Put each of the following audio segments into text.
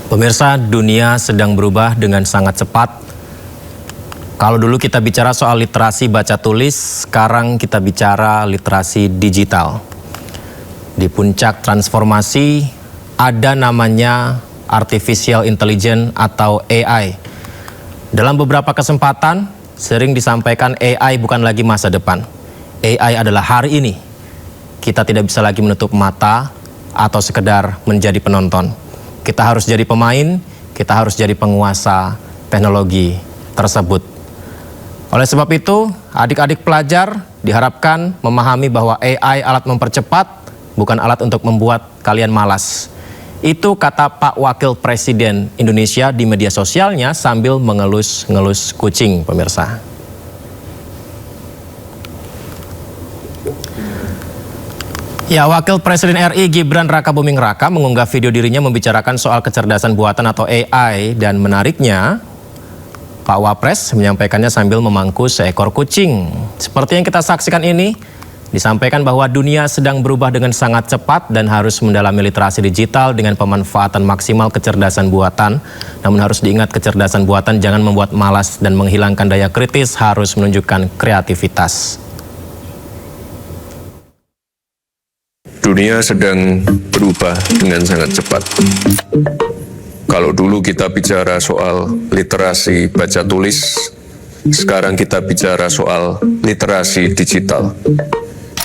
Pemirsa, dunia sedang berubah dengan sangat cepat. Kalau dulu kita bicara soal literasi baca tulis, sekarang kita bicara literasi digital. Di puncak transformasi ada namanya Artificial Intelligence atau AI. Dalam beberapa kesempatan sering disampaikan AI bukan lagi masa depan. AI adalah hari ini. Kita tidak bisa lagi menutup mata atau sekedar menjadi penonton. Kita harus jadi pemain, kita harus jadi penguasa teknologi tersebut. Oleh sebab itu, adik-adik pelajar diharapkan memahami bahwa AI alat mempercepat, bukan alat untuk membuat kalian malas. Itu kata Pak Wakil Presiden Indonesia di media sosialnya sambil mengelus-ngelus kucing, pemirsa. Ya, Wakil Presiden RI Gibran Rakabuming Raka mengunggah video dirinya membicarakan soal kecerdasan buatan atau AI, dan menariknya Pak Wapres menyampaikannya sambil memangku seekor kucing. Seperti yang kita saksikan ini, disampaikan bahwa dunia sedang berubah dengan sangat cepat dan harus mendalami literasi digital dengan pemanfaatan maksimal kecerdasan buatan. Namun harus diingat, kecerdasan buatan jangan membuat malas dan menghilangkan daya kritis, harus menunjukkan kreativitas. Dunia sedang berubah dengan sangat cepat. Kalau dulu kita bicara soal literasi baca tulis, sekarang kita bicara soal literasi digital.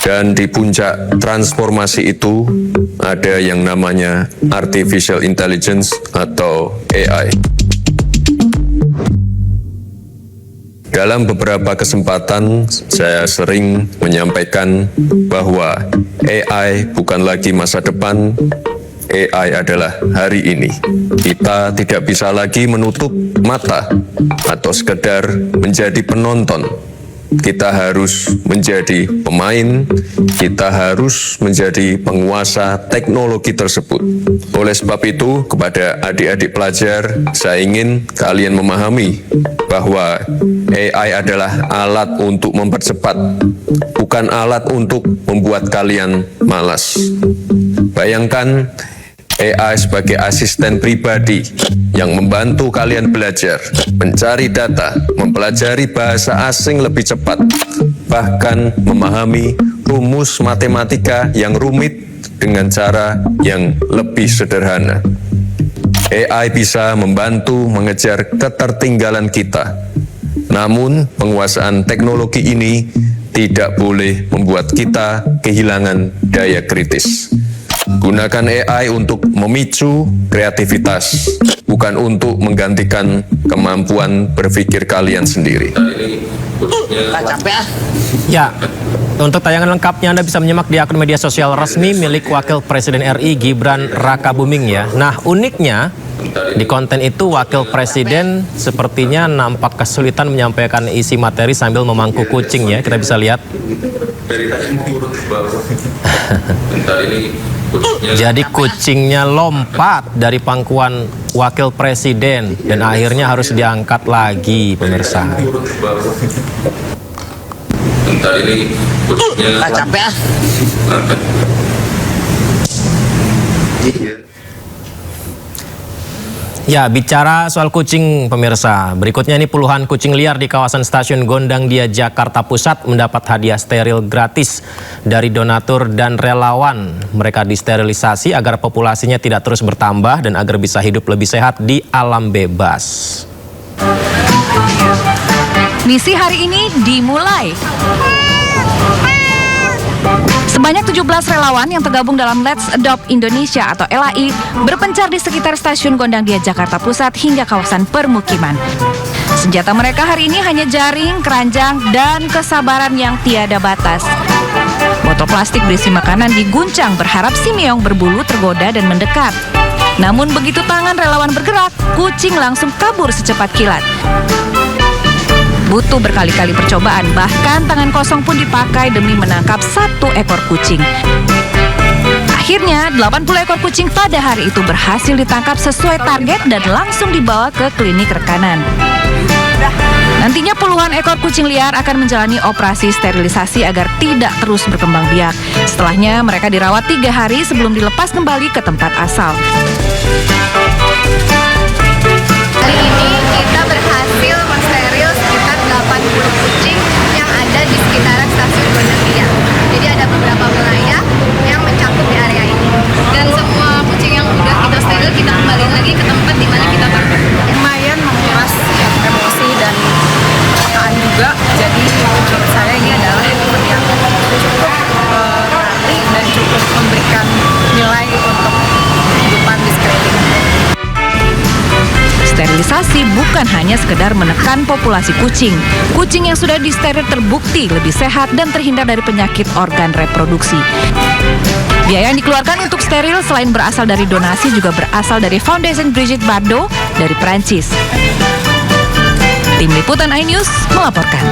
Dan di puncak transformasi itu ada yang namanya Artificial Intelligence atau AI. Dalam beberapa kesempatan saya sering menyampaikan bahwa AI bukan lagi masa depan, AI adalah hari ini. Kita tidak bisa lagi menutup mata atau sekedar menjadi penonton. Kita harus menjadi pemain, kita harus menjadi penguasa teknologi tersebut. Oleh sebab itu, kepada adik-adik pelajar, saya ingin kalian memahami bahwa AI adalah alat untuk mempercepat, bukan alat untuk membuat kalian malas. Bayangkan AI sebagai asisten pribadi yang membantu kalian belajar, mencari data, mempelajari bahasa asing lebih cepat, bahkan memahami rumus matematika yang rumit dengan cara yang lebih sederhana. AI bisa membantu mengejar ketertinggalan kita. Namun, penguasaan teknologi ini tidak boleh membuat kita kehilangan daya kritis. Gunakan AI untuk memicu kreativitas, bukan untuk menggantikan kemampuan berpikir kalian sendiri. Ya, untuk tayangan lengkapnya Anda bisa menyimak di akun media sosial resmi milik Wakil Presiden RI Gibran Rakabuming ya. Nah, uniknya di konten itu Wakil Presiden sepertinya nampak kesulitan menyampaikan isi materi sambil memangku kucing ya. Kita bisa lihat. Jadi kucingnya lompat dari pangkuan Wakil Presiden dan akhirnya harus diangkat lagi, pemirsa. Capek. Ya, bicara soal kucing, pemirsa. Berikutnya ini puluhan kucing liar di kawasan Stasiun Gondang Dia Jakarta Pusat mendapat hadiah steril gratis dari donatur dan relawan. Mereka disterilisasi agar populasinya tidak terus bertambah dan agar bisa hidup lebih sehat di alam bebas. Misi hari ini dimulai. Sebanyak 17 relawan yang tergabung dalam Let's Adopt Indonesia atau LAI berpencar di sekitar Stasiun Gondang Dia Jakarta Pusat hingga kawasan permukiman. Senjata mereka hari ini hanya jaring, keranjang, dan kesabaran yang tiada batas. Botol plastik berisi makanan diguncang berharap si meong berbulu tergoda dan mendekat. Namun begitu tangan relawan bergerak, kucing langsung kabur secepat kilat. Butuh berkali-kali percobaan, bahkan tangan kosong pun dipakai demi menangkap satu ekor kucing. Akhirnya, 80 ekor kucing pada hari itu berhasil ditangkap sesuai target dan langsung dibawa ke klinik rekanan. Nantinya puluhan ekor kucing liar akan menjalani operasi sterilisasi agar tidak terus berkembang biak. Setelahnya, mereka dirawat 3 hari sebelum dilepas kembali ke tempat asal. bukan hanya sekedar menekan populasi kucing. Kucing yang sudah disteril terbukti lebih sehat dan terhindar dari penyakit organ reproduksi. Biaya yang dikeluarkan untuk steril selain berasal dari donasi juga berasal dari Foundation Brigitte Bardot dari Prancis. Tim Liputan iNews melaporkan.